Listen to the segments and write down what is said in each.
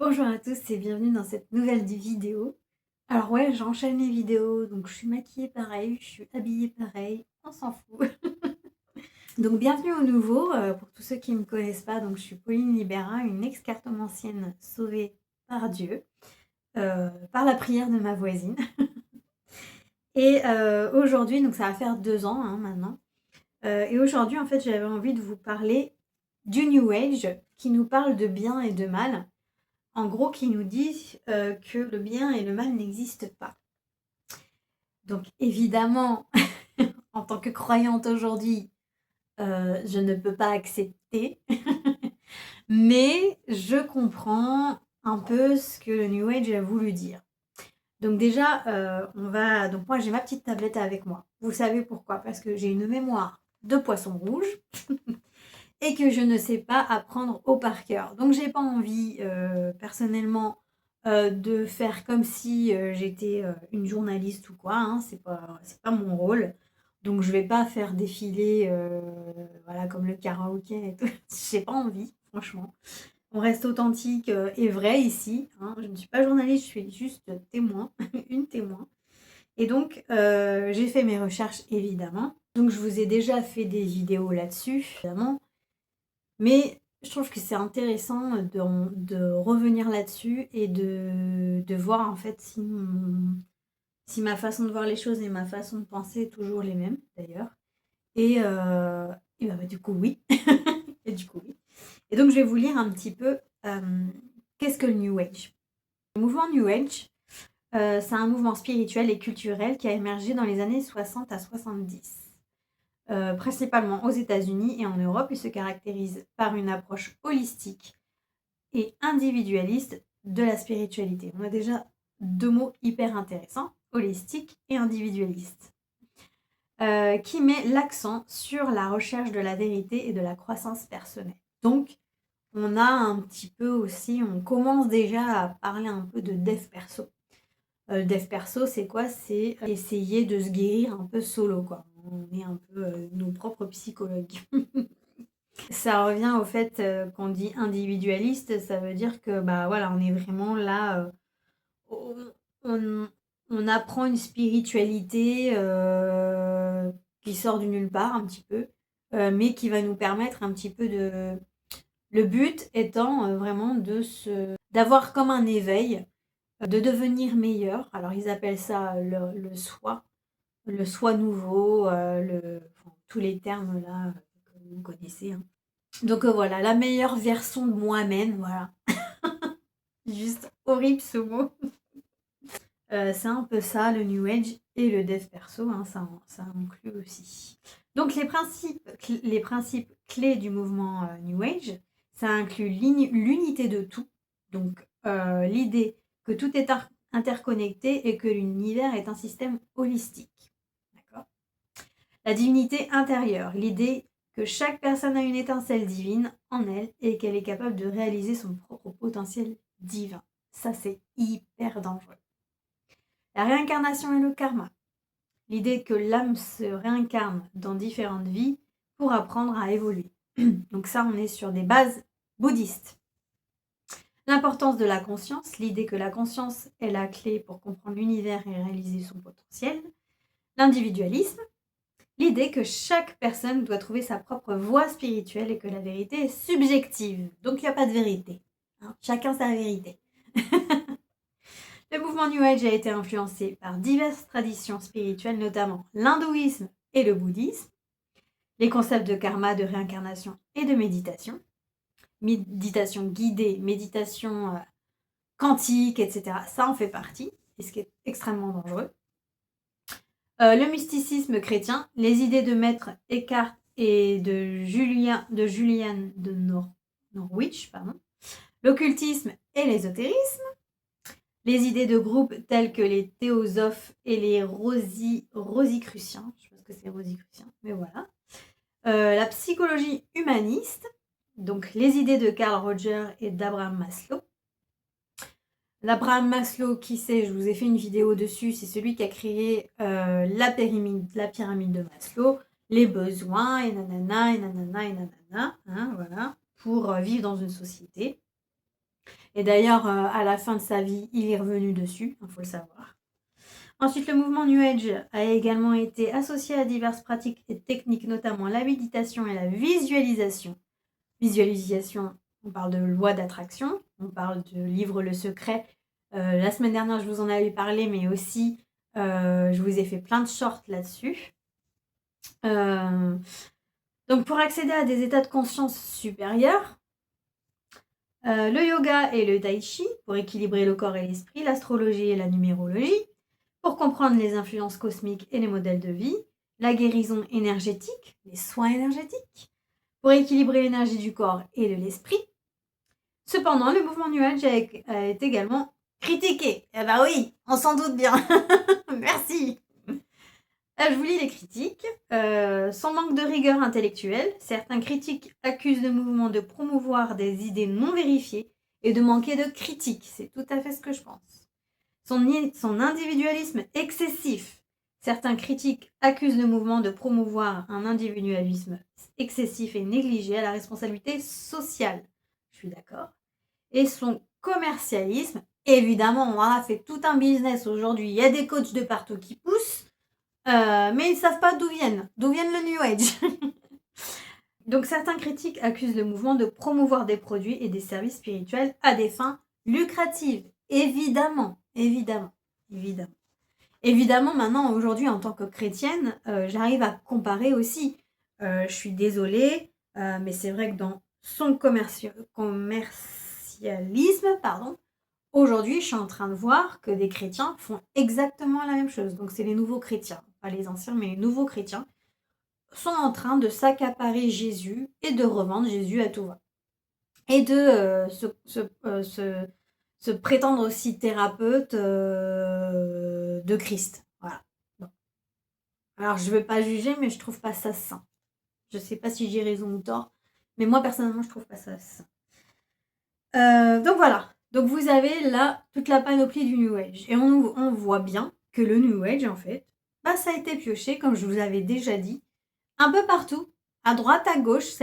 Bonjour à tous et bienvenue dans cette nouvelle vidéo. Alors ouais, j'enchaîne les vidéos, donc je suis maquillée pareil, je suis habillée pareil, on s'en fout. Donc bienvenue au nouveau, pour tous ceux qui ne me connaissent pas, donc je suis Pauline Libera, une ex-cartomancienne sauvée par Dieu, par la prière de ma voisine. Et aujourd'hui, donc ça va faire 2 ans maintenant, et aujourd'hui en fait j'avais envie de vous parler du New Age qui nous parle de bien et de mal. En gros, qui nous dit que le bien et le mal n'existent pas. Donc évidemment, en tant que croyante aujourd'hui, je ne peux pas accepter, mais je comprends un peu ce que le New Age a voulu dire. Donc déjà, donc moi j'ai ma petite tablette avec moi. Vous savez pourquoi? Parce que j'ai une mémoire de poisson rouge et que je ne sais pas apprendre au par cœur. Donc j'ai pas envie personnellement de faire comme si j'étais une journaliste ou quoi, hein. C'est pas mon rôle. Donc je vais pas faire défiler voilà, comme le karaoké et tout. J'ai pas envie, franchement. On reste authentique et vrai ici, hein. Je ne suis pas journaliste, je suis juste témoin, une témoin. Et donc j'ai fait mes recherches évidemment. Donc je vous ai déjà fait des vidéos là-dessus, évidemment. Mais je trouve que c'est intéressant de revenir là-dessus et de voir en fait si ma façon de voir les choses et ma façon de penser est toujours les mêmes d'ailleurs. Et, du coup oui. Et du coup oui. Et donc je vais vous lire un petit peu qu'est-ce que le New Age. Le mouvement New Age, c'est un mouvement spirituel et culturel qui a émergé dans les années 60 à 70. Principalement aux États-Unis et en Europe, il se caractérise par une approche holistique et individualiste de la spiritualité. On a déjà 2 mots hyper intéressants, holistique et individualiste, qui met l'accent sur la recherche de la vérité et de la croissance personnelle. Donc, on a un petit peu aussi, on commence déjà à parler un peu de dev perso. Dev perso, c'est quoi? C'est essayer de se guérir un peu solo, quoi. On est un peu nos propres psychologues. Ça revient au fait qu'on dit individualiste, ça veut dire que bah voilà, on est vraiment là, on, on- on apprend une spiritualité qui sort du nulle part un petit peu, mais qui va nous permettre un petit peu de. Le but étant vraiment d'avoir comme un éveil, de devenir meilleur. Alors ils appellent ça le soi nouveau, enfin, tous les termes là que vous connaissez, hein. Donc voilà, la meilleure version de moi-même, voilà. Juste horrible ce mot. C'est un peu ça, le New Age et le dev perso, hein, ça inclut aussi. Donc les principes clés du mouvement New Age, ça inclut l'unité de tout, donc l'idée que tout est interconnecté et que l'univers est un système holistique. D'accord. La divinité intérieure, l'idée que chaque personne a une étincelle divine en elle et qu'elle est capable de réaliser son propre potentiel divin. Ça, c'est hyper dangereux. La réincarnation et le karma, l'idée que l'âme se réincarne dans différentes vies pour apprendre à évoluer. Donc ça, on est sur des bases bouddhistes. L'importance de la conscience, l'idée que la conscience est la clé pour comprendre l'univers et réaliser son potentiel. L'individualisme, l'idée que chaque personne doit trouver sa propre voie spirituelle et que la vérité est subjective. Donc il n'y a pas de vérité, hein. Chacun sa vérité. Le mouvement New Age a été influencé par diverses traditions spirituelles, notamment l'hindouisme et le bouddhisme, les concepts de karma, de réincarnation et de méditation guidée, méditation quantique, etc. Ça en fait partie, et ce qui est extrêmement dangereux. Le mysticisme chrétien, les idées de Maître Eckhart et de Julian de Norwich, l'occultisme et l'ésotérisme, les idées de groupes tels que les théosophes et les rosicruciens, je pense que c'est rosicruciens, mais voilà. La psychologie humaniste, donc les idées de Carl Rogers et d'Abraham Maslow. L'Abraham Maslow, qui c'est, je vous ai fait une vidéo dessus, c'est celui qui a créé la pyramide de Maslow, les besoins, et nanana, et nanana, et nanana, hein, voilà, pour vivre dans une société. Et d'ailleurs, à la fin de sa vie, il est revenu dessus, il faut le savoir. Ensuite, le mouvement New Age a également été associé à diverses pratiques et techniques, notamment la méditation et la visualisation. Visualisation, on parle de loi d'attraction, on parle de livre Le Secret. La semaine dernière, je vous en avais parlé, mais aussi, je vous ai fait plein de shorts là-dessus. Donc, pour accéder à des états de conscience supérieurs, le yoga et le tai chi, pour équilibrer le corps et l'esprit, l'astrologie et la numérologie, pour comprendre les influences cosmiques et les modèles de vie, la guérison énergétique, les soins énergétiques, pour équilibrer l'énergie du corps et de l'esprit. Cependant, le mouvement New Age a été également critiqué. Eh ben oui, on s'en doute bien. Merci. Je vous lis les critiques. Sans manque de rigueur intellectuelle, certains critiques accusent le mouvement de promouvoir des idées non vérifiées et de manquer de critique. C'est tout à fait ce que je pense. Son individualisme excessif. Certains critiques accusent le mouvement de promouvoir un individualisme excessif et négligé à la responsabilité sociale. Je suis d'accord. Et son commercialisme. Évidemment, on a fait tout un business aujourd'hui. Il y a des coachs de partout qui poussent, mais ils ne savent pas d'où viennent le New Age. Donc certains critiques accusent le mouvement de promouvoir des produits et des services spirituels à des fins lucratives. Évidemment. Évidemment, maintenant, aujourd'hui, en tant que chrétienne, j'arrive à comparer aussi. Je suis désolée, mais c'est vrai que dans son commercialisme, aujourd'hui, je suis en train de voir que des chrétiens font exactement la même chose. Donc, c'est les nouveaux chrétiens, pas les anciens, mais les nouveaux chrétiens sont en train de s'accaparer Jésus et de revendre Jésus à tout va. Et de se prétendre aussi thérapeute de Christ. Voilà. Bon. Alors, je ne veux pas juger, mais je trouve pas ça sain. Je ne sais pas si j'ai raison ou tort, mais moi, personnellement, je trouve pas ça sain. Donc, voilà. Donc, vous avez là toute la panoplie du New Age. Et on voit bien que le New Age, en fait, bah, ça a été pioché, comme je vous avais déjà dit, un peu partout, à droite, à gauche,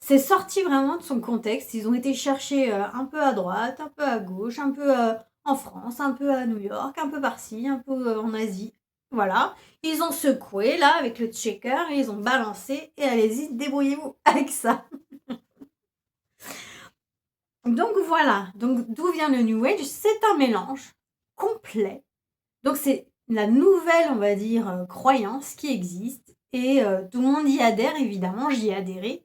c'est sorti vraiment de son contexte. Ils ont été chercher un peu à droite, un peu à gauche, un peu en France, un peu à New York, un peu par-ci, un peu en Asie. Voilà. Ils ont secoué là avec le checker, et ils ont balancé et allez-y, débrouillez-vous avec ça. Donc voilà. Donc d'où vient le New Age? C'est un mélange complet. Donc c'est la nouvelle, on va dire, croyance qui existe. Et tout le monde y adhère, évidemment, j'y ai adhéré.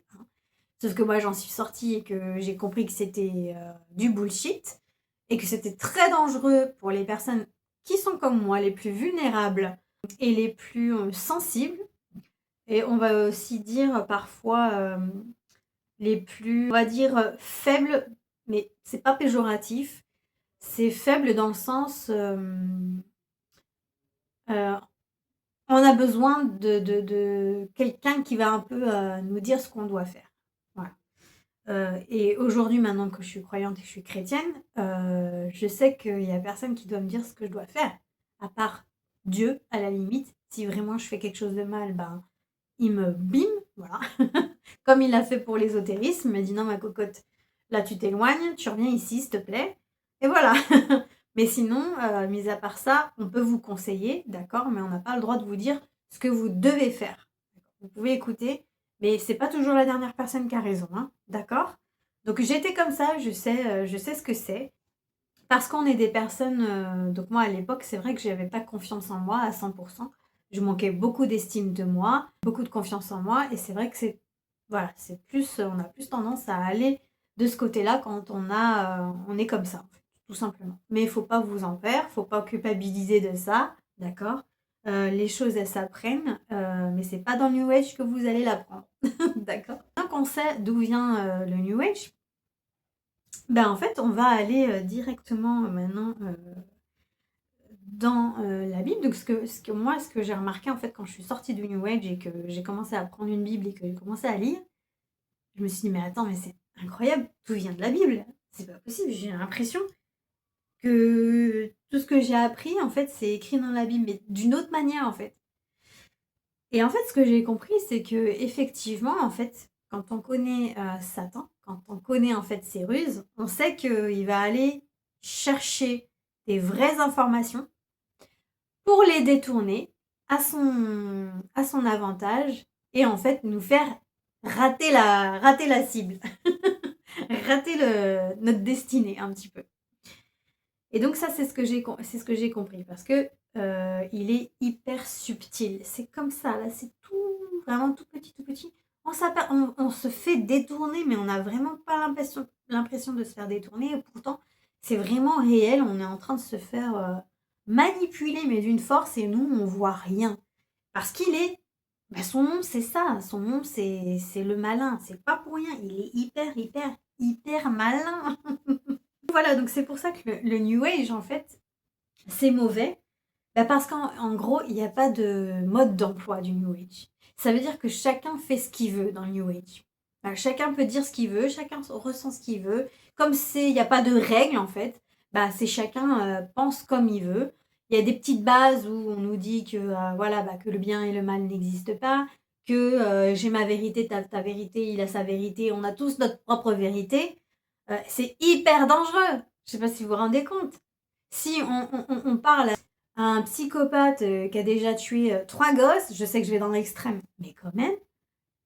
Sauf que moi, j'en suis sortie et que j'ai compris que c'était du bullshit et que c'était très dangereux pour les personnes qui sont comme moi, les plus vulnérables et les plus sensibles. Et on va aussi dire parfois les plus, on va dire, faibles, mais c'est pas péjoratif. C'est faible dans le sens, on a besoin de quelqu'un qui va un peu nous dire ce qu'on doit faire. Voilà. Et aujourd'hui, maintenant que je suis croyante et que je suis chrétienne, je sais qu'il n'y a personne qui doit me dire ce que je dois faire, à part Dieu, à la limite. Si vraiment je fais quelque chose de mal, ben, il me bim, voilà. Comme il l'a fait pour l'ésotérisme, il m'a dit non, ma cocotte, là tu t'éloignes, tu reviens ici, s'il te plaît. Et voilà. Mais sinon, mis à part ça, on peut vous conseiller, d'accord, mais on n'a pas le droit de vous dire ce que vous devez faire. Vous pouvez écouter, mais c'est pas toujours la dernière personne qui a raison, hein, d'accord? Donc j'étais comme ça, je sais ce que c'est. Parce qu'on est des personnes, donc moi à l'époque, c'est vrai que j'avais pas confiance en moi à 100%. Je manquais beaucoup d'estime de moi, beaucoup de confiance en moi, et c'est vrai que c'est, voilà, c'est plus, on a plus tendance à aller de ce côté-là quand on est comme ça, en fait, tout simplement. Mais il faut pas vous en faire, faut pas culpabiliser de ça, d'accord? Les choses, elles s'apprennent, mais c'est pas dans le New Age que vous allez l'apprendre, d'accord? Donc on sait d'où vient le New Age. Ben, en fait, on va aller directement maintenant dans la Bible. Donc, ce que j'ai remarqué en fait quand je suis sortie du New Age et que j'ai commencé à prendre une Bible et que j'ai commencé à lire, je me suis dit, mais attends, mais c'est incroyable, tout vient de la Bible. C'est pas possible, j'ai l'impression que tout ce que j'ai appris, en fait, c'est écrit dans la Bible, mais d'une autre manière, en fait. Et en fait, ce que j'ai compris, c'est que effectivement, en fait, quand on connaît Satan, quand on connaît en fait ses ruses, on sait qu'il va aller chercher des vraies informations pour les détourner à son avantage et en fait nous faire rater la cible, rater notre destinée un petit peu. Et donc ça, c'est ce que j'ai compris parce que il est hyper subtil. C'est comme ça, là, c'est tout, vraiment tout petit, tout petit. On se fait détourner, mais on n'a vraiment pas l'impression de se faire détourner. Et pourtant, c'est vraiment réel. On est en train de se faire manipuler, mais d'une force, et nous, on voit rien. Parce qu'il est, son nom, c'est ça. Son nom, c'est le malin. C'est pas pour rien. Il est hyper, hyper, hyper malin. Voilà, donc c'est pour ça que le New Age, en fait, c'est mauvais. Parce qu'en gros, il n'y a pas de mode d'emploi du New Age. Ça veut dire que chacun fait ce qu'il veut dans le New Age. Chacun peut dire ce qu'il veut, chacun ressent ce qu'il veut. Comme il n'y a pas de règles, en fait, c'est chacun pense comme il veut. Il y a des petites bases où on nous dit que, que le bien et le mal n'existent pas, que j'ai ma vérité, ta vérité, il a sa vérité, on a tous notre propre vérité. C'est hyper dangereux. Je ne sais pas si vous vous rendez compte. Si on parle à un psychopathe qui a déjà tué 3 gosses, je sais que je vais dans l'extrême, mais quand même.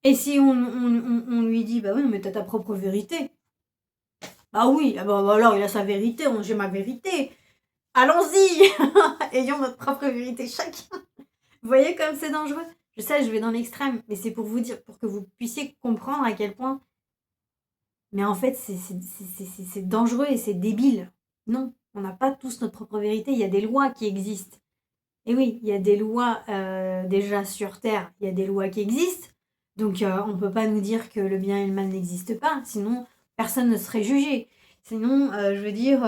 Et si on lui dit, bah oui, mais t'as ta propre vérité. Bah oui, alors il a sa vérité, j'ai ma vérité. Allons-y, ayons notre propre vérité chacun. Vous voyez comme c'est dangereux? Je sais, je vais dans l'extrême, mais c'est pour vous dire, pour que vous puissiez comprendre à quel point. Mais en fait, c'est dangereux et c'est débile. Non, on n'a pas tous notre propre vérité. Il y a des lois qui existent. Et oui, il y a des lois déjà sur Terre. Il y a des lois qui existent. Donc, on ne peut pas nous dire que le bien et le mal n'existent pas. Sinon, personne ne serait jugé. Sinon, je veux dire,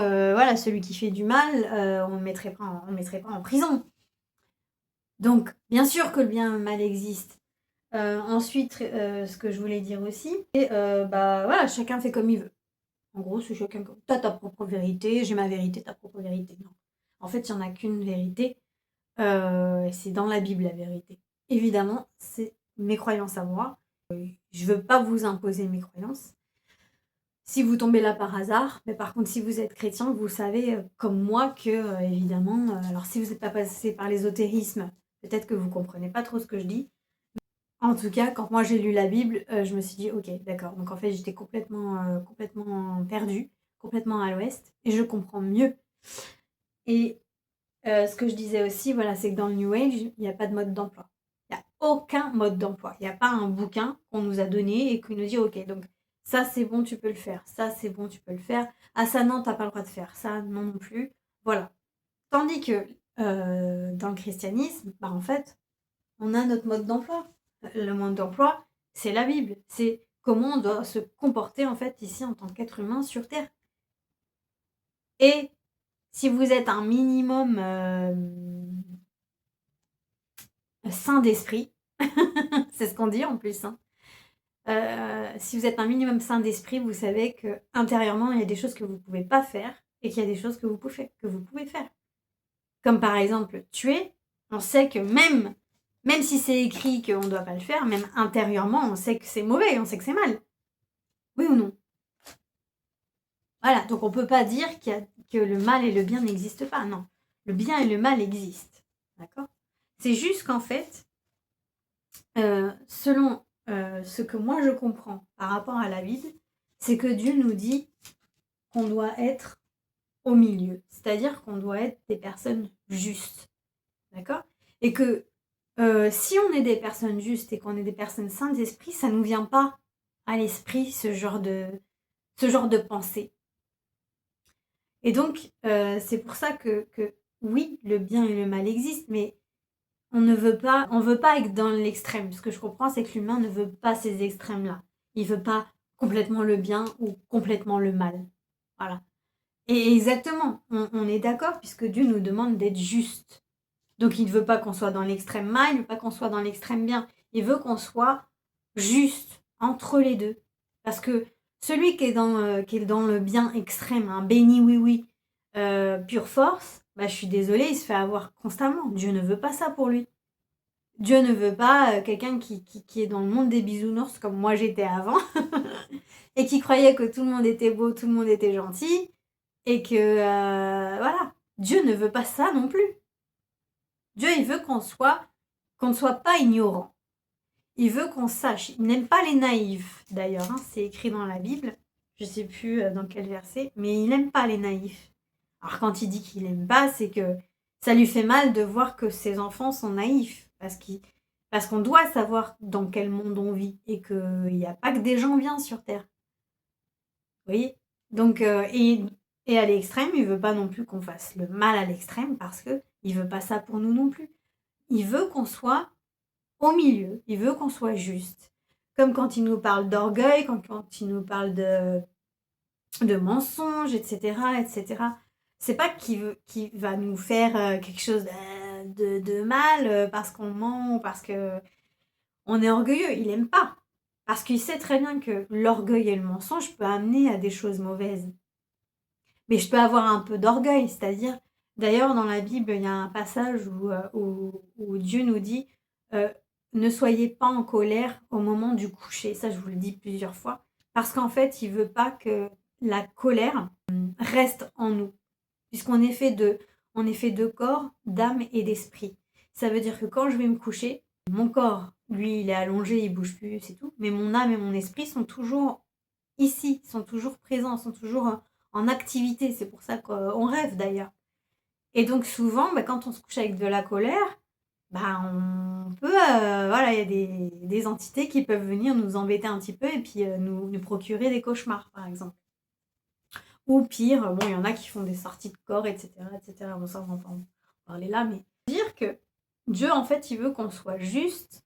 celui qui fait du mal, on ne mettrait pas en prison. Donc, bien sûr que le bien et le mal existent. Ensuite, ce que je voulais dire aussi, c'est chacun fait comme il veut. En gros, c'est chacun comme. T'as ta propre vérité, j'ai ma vérité, ta propre vérité. Non. En fait, il n'y en a qu'une vérité. C'est dans la Bible la vérité. Évidemment, c'est mes croyances à moi. Je ne veux pas vous imposer mes croyances. Si vous tombez là par hasard, mais par contre, si vous êtes chrétien, vous savez, comme moi, que, évidemment, alors si vous n'êtes pas passé par l'ésotérisme, peut-être que vous ne comprenez pas trop ce que je dis. En tout cas, quand moi j'ai lu la Bible, je me suis dit: «OK, d'accord». Donc en fait, j'étais complètement perdue, complètement à l'ouest et je comprends mieux. Et ce que je disais aussi, c'est que dans le New Age, il n'y a pas de mode d'emploi. Il n'y a aucun mode d'emploi. Il n'y a pas un bouquin qu'on nous a donné et qui nous dit: «OK, donc ça c'est bon, tu peux le faire. Ça c'est bon, tu peux le faire. Ah ça non, tu as pas le droit de faire. Ça non, non plus». Voilà. Tandis que, dans le christianisme, en fait, on a notre mode d'emploi. Le mode d'emploi, c'est la Bible. C'est comment on doit se comporter, en fait, ici, en tant qu'être humain sur terre. Et si vous êtes un minimum sain d'esprit, c'est ce qu'on dit en plus, hein. Si vous êtes un minimum sain d'esprit, vous savez qu'intérieurement, il y a des choses que vous ne pouvez pas faire et qu'il y a des choses que vous pouvez faire. Comme par exemple, tuer. On sait que même si c'est écrit qu'on ne doit pas le faire, même intérieurement, on sait que c'est mauvais, on sait que c'est mal. Oui ou non? Voilà, donc on ne peut pas dire que le mal et le bien n'existent pas. Non, le bien et le mal existent. D'accord? C'est juste qu'en fait, selon ce que moi je comprends par rapport à la Bible, c'est que Dieu nous dit qu'on doit être au milieu. C'est-à-dire qu'on doit être des personnes justes. D'accord? Et que si on est des personnes justes et qu'on est des personnes saintes d'esprit, ça ne nous vient pas à l'esprit ce genre de pensée. Et donc, c'est pour ça que oui, le bien et le mal existent, mais on veut pas être dans l'extrême. Ce que je comprends, c'est que l'humain ne veut pas ces extrêmes-là. Il veut pas complètement le bien ou complètement le mal. Voilà. Et exactement, on est d'accord puisque Dieu nous demande d'être juste. Donc, il ne veut pas qu'on soit dans l'extrême mal, il ne veut pas qu'on soit dans l'extrême bien. Il veut qu'on soit juste entre les deux. Parce que celui qui est dans le bien extrême, un béni oui-oui, pure force, je suis désolée, il se fait avoir constamment. Dieu ne veut pas ça pour lui. Dieu ne veut pas quelqu'un qui est dans le monde des bisounours comme moi j'étais avant et qui croyait que tout le monde était beau, tout le monde était gentil et que voilà. Dieu ne veut pas ça non plus. Dieu, il veut qu'on ne soit pas ignorant. Il veut qu'on sache. Il n'aime pas les naïfs, d'ailleurs. Hein, c'est écrit dans la Bible. Je ne sais plus dans quel verset, mais il n'aime pas les naïfs. Alors quand il dit qu'il n'aime pas, c'est que ça lui fait mal de voir que ses enfants sont naïfs. Parce qu'on doit savoir dans quel monde on vit et qu'il n'y a pas que des gens bien sur Terre. Vous voyez? Donc, et à l'extrême, il veut pas non plus qu'on fasse le mal à l'extrême parce qu'il veut pas ça pour nous non plus. Il veut qu'on soit au milieu, il veut qu'on soit juste. Comme quand il nous parle d'orgueil, quand il nous parle de mensonges, etc., etc. C'est pas qu'il va nous faire quelque chose de mal parce qu'on ment ou parce qu'on est orgueilleux. Il aime pas. Parce qu'il sait très bien que l'orgueil et le mensonge peut amener à des choses mauvaises. Mais je peux avoir un peu d'orgueil, c'est-à-dire, d'ailleurs, dans la Bible, il y a un passage où Dieu nous dit ne soyez pas en colère au moment du coucher. Ça, je vous le dis plusieurs fois. Parce qu'en fait, il veut pas que la colère reste en nous. Puisqu'on est on est fait de corps, d'âme et d'esprit. Ça veut dire que quand je vais me coucher, mon corps, lui, il est allongé, il bouge plus, c'est tout. Mais mon âme et mon esprit sont toujours ici, sont toujours présents, sont toujours en activité. C'est pour ça qu'on rêve d'ailleurs. Et donc souvent, quand on se couche avec de la colère, on peut, voilà, il y a des entités qui peuvent venir nous embêter un petit peu et puis nous procurer des cauchemars, par exemple. Ou pire, bon, il y en a qui font des sorties de corps, etc., etc. Bon, ça, on va pas en parler là, mais dire que Dieu, en fait, il veut qu'on soit juste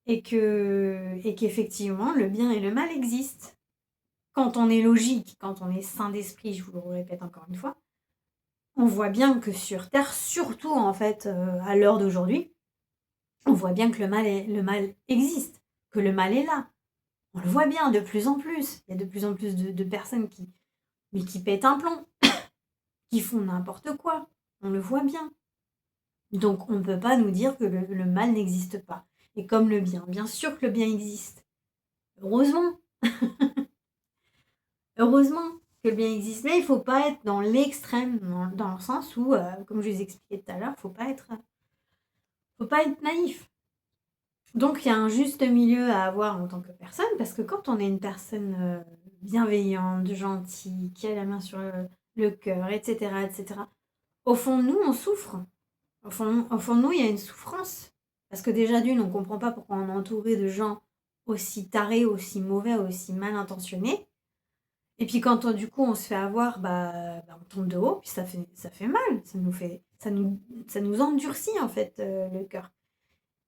et qu'effectivement, le bien et le mal existent. Quand on est logique, quand on est sain d'esprit, je vous le répète encore une fois, on voit bien que sur Terre, surtout en fait à l'heure d'aujourd'hui, on voit bien que le mal existe, que le mal est là. On le voit bien de plus en plus. Il y a de plus en plus de personnes qui pètent un plomb, qui font n'importe quoi. On le voit bien. Donc on ne peut pas nous dire que le mal n'existe pas. Et comme le bien, bien sûr que le bien existe. Heureusement. Heureusement que le bien existe. Mais il ne faut pas être dans l'extrême, dans le sens où, comme je vous expliquais tout à l'heure, il faut pas être naïf. Donc il y a un juste milieu à avoir en tant que personne, parce que quand on est une personne bienveillante, gentille, qui a la main sur le cœur, etc., etc., au fond de nous, on souffre. Au fond de nous, il y a une souffrance. Parce que déjà d'une, on ne comprend pas pourquoi on est entouré de gens aussi tarés, aussi mauvais, aussi mal intentionnés. Et puis quand du coup on se fait avoir, on tombe de haut, puis ça fait mal, ça nous endurcit en fait le cœur.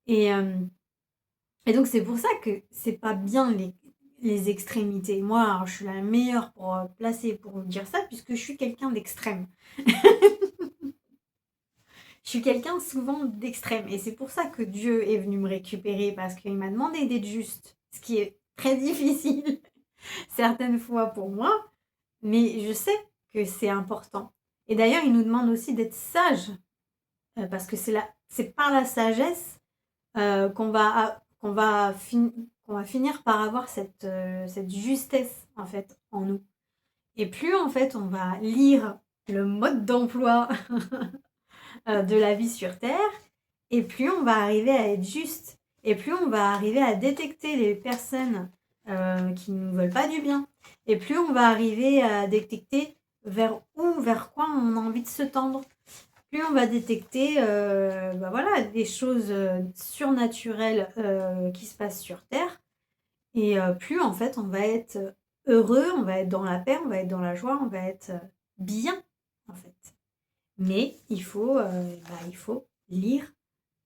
Et donc c'est pour ça que c'est pas bien les extrémités. Moi, alors, je suis la meilleure pour placer pour vous dire ça, puisque je suis quelqu'un d'extrême. Je suis quelqu'un souvent d'extrême. Et c'est pour ça que Dieu est venu me récupérer, parce qu'il m'a demandé d'être juste, ce qui est très difficile certaines fois pour moi. Mais je sais que c'est important. Et d'ailleurs, il nous demande aussi d'être sage, parce que c'est par la sagesse qu'on va finir par avoir cette justesse en fait en nous. Et plus en fait on va lire le mode d'emploi de la vie sur Terre, et plus on va arriver à être juste, et plus on va arriver à détecter les personnes qui ne nous veulent pas du bien, et plus on va arriver à détecter vers quoi on a envie de se tendre, plus on va détecter voilà, des choses surnaturelles qui se passent sur Terre, et plus en fait on va être heureux, on va être dans la paix, on va être dans la joie, on va être bien en fait. Mais il faut lire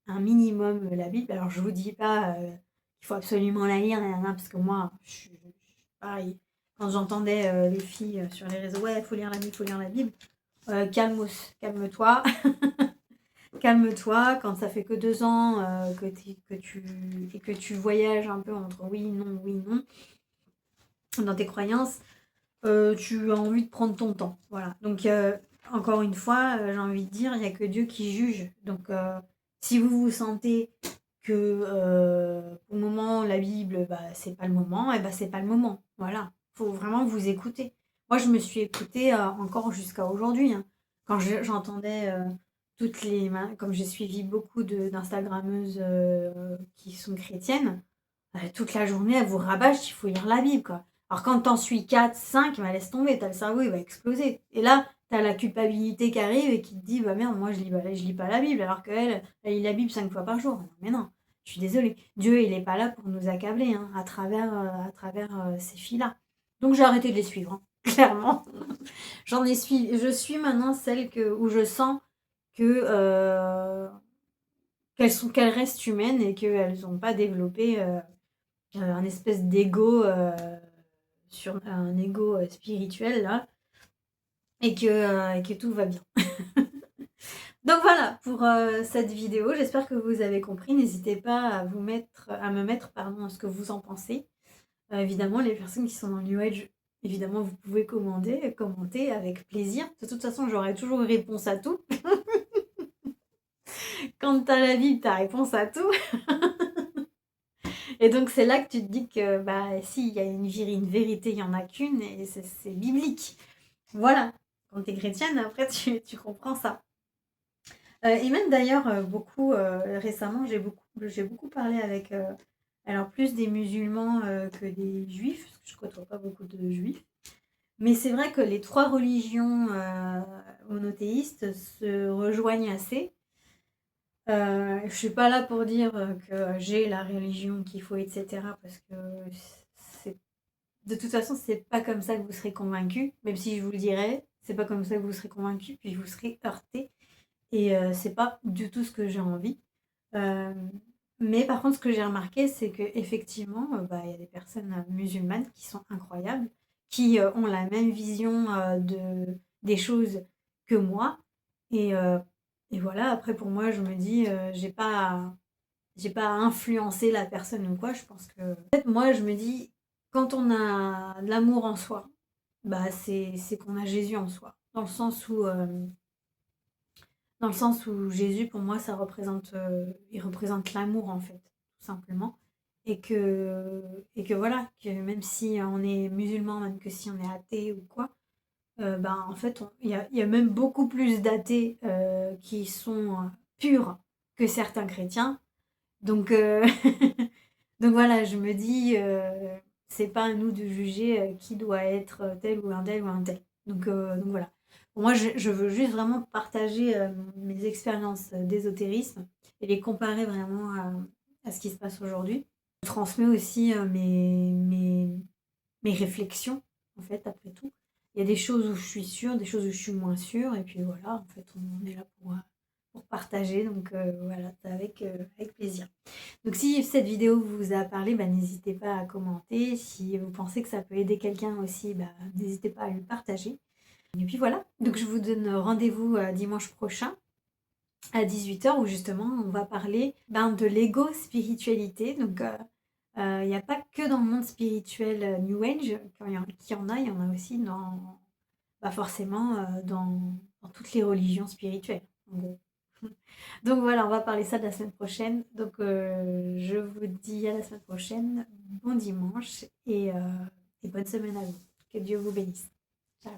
un minimum la Bible. Alors je vous dis pas qu'il faut absolument la lire, parce que moi, je suis pareil. Quand j'entendais les filles sur les réseaux, ouais, il faut lire la Bible, il faut lire la Bible. Calme-toi. Calme-toi, quand ça fait que 2 ans que tu voyages un peu entre oui, non, dans tes croyances, tu as envie de prendre ton temps. Voilà. Donc, encore une fois, j'ai envie de dire, il n'y a que Dieu qui juge. Donc, si vous vous sentez pour le moment, la Bible, bah, c'est pas le moment, et bah, c'est pas le moment. Voilà, faut vraiment vous écouter. Moi, je me suis écoutée, encore jusqu'à aujourd'hui, hein. Quand j'entendais, toutes les comme j'ai suivi beaucoup d'instagrammeuses, qui sont chrétiennes, toute la journée, elles vous rabâchent, il faut lire la Bible, quoi. Alors quand tu en suis 4-5, bah, laisse tomber, tu le cerveau, il va exploser. Et là, tu as la culpabilité qui arrive et qui te dit: «Bah, merde, moi je lis pas la Bible», alors qu'elle, elle lit la Bible 5 fois par jour. Non, mais non, je suis désolée. Dieu, il est pas là pour nous accabler, hein, à travers, ces filles-là. Donc j'ai arrêté de les suivre, hein, clairement. Je suis maintenant celle où je sens que, qu'elles restent humaines et qu'elles ont pas développé, un espèce d'ego, sur un ego, spirituel là et que tout va bien. Donc voilà pour, cette vidéo. J'espère que vous avez compris. N'hésitez pas à me mettre, pardon, ce que vous en pensez. Évidemment, les personnes qui sont dans le New Age, évidemment, vous pouvez commenter avec plaisir. De toute façon, j'aurai toujours une réponse à tout. Quand tu as la Bible, tu as réponse à tout. Et donc c'est là que tu te dis que, bah, si, il y a une vérité, il y en a qu'une et c'est biblique. Voilà. Quand tu es chrétienne, après tu comprends ça. Et même d'ailleurs, beaucoup, récemment, j'ai beaucoup parlé avec, alors plus des musulmans, que des juifs, parce que je côtoie pas beaucoup de juifs. Mais c'est vrai que les 3 religions, monothéistes se rejoignent assez. Je suis pas là pour dire, que j'ai la religion qu'il faut et cetera parce que c'est de toute façon, c'est pas comme ça que vous serez convaincus, même si je vous le dirais, c'est pas comme ça que vous serez convaincus, puis vous serez heurtés et c'est pas du tout ce que j'ai envie. Hem, mais par contre, ce que j'ai remarqué, c'est qu'effectivement, bah, il y a des personnes, musulmanes qui sont incroyables, qui, ont la même vision, des choses que moi et heu et voilà. Après pour moi, je me dis, j'ai pas à influencer la personne ou quoi. Je pense que en fait, moi, je me dis: «Quand on a de l'amour en soi, bah, c'est qu'on a Jésus en soi». Dans le sens où Jésus, pour moi, ça représente, il représente l'amour, en fait, tout simplement. Et que voilà, que même si on est musulman, même que si on est athée ou quoi, ben, en fait, il y a même beaucoup plus d'athées, qui sont, purs que certains chrétiens. Donc donc voilà, je me dis, c'est pas à nous de juger, qui doit être, tel ou un tel ou un tel. Donc voilà. Pour moi, je veux juste vraiment partager, mes expériences, d'ésotérisme et les comparer vraiment à ce qui se passe aujourd'hui. Je transmets aussi, mes réflexions, en fait, après tout. Il y a des choses où je suis sûre, des choses où je suis moins sûre et puis voilà, en fait, on est là pour partager donc voilà, avec plaisir. Donc si cette vidéo vous a parlé, bah, n'hésitez pas à commenter. Si vous pensez que ça peut aider quelqu'un aussi, bah, n'hésitez pas à le partager. Et puis voilà, donc je vous donne rendez-vous, dimanche prochain à 18 h où justement on va parler, ben, de l'ego-spiritualité. Donc il y a pas que dans le monde spirituel, New Age qu'il y en a aussi dans, bah, forcément, dans toutes les religions spirituelles, en gros. Donc voilà, on va parler ça de la semaine prochaine. Donc je vous dis à la semaine prochaine. Bon dimanche et bonne semaine à vous. Que Dieu vous bénisse. Ciao.